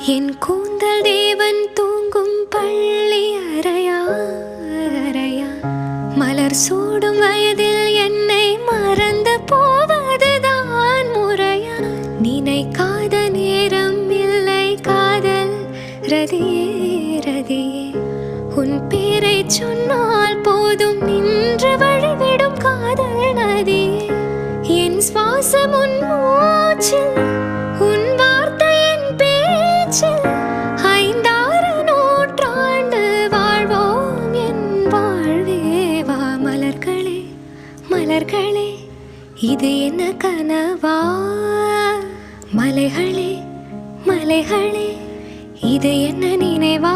என் கூந்தல் தேவன் தூங்கும் பள்ளி அறையா மலர் சூடும் வயதில் என்னை மறந்து போவதுதான் முறையா? நினைக்காத நேரம் இல்லை காதல் ரதியே உன் பேரை சொன்னால் போதும் நின்று வழிவிடும் காதல் நதியே. என் சுவாசம் உன் மூச்சில், உன் வார்த்தையின் பேச்சில், 5-6 நூற்றாண்டு வாழ்வோம் என் வாழ்வேவா. மலர்களே மலர்களே இது என்ன கனவா? மலைகளே மலைகளே இது என்ன நினைவா?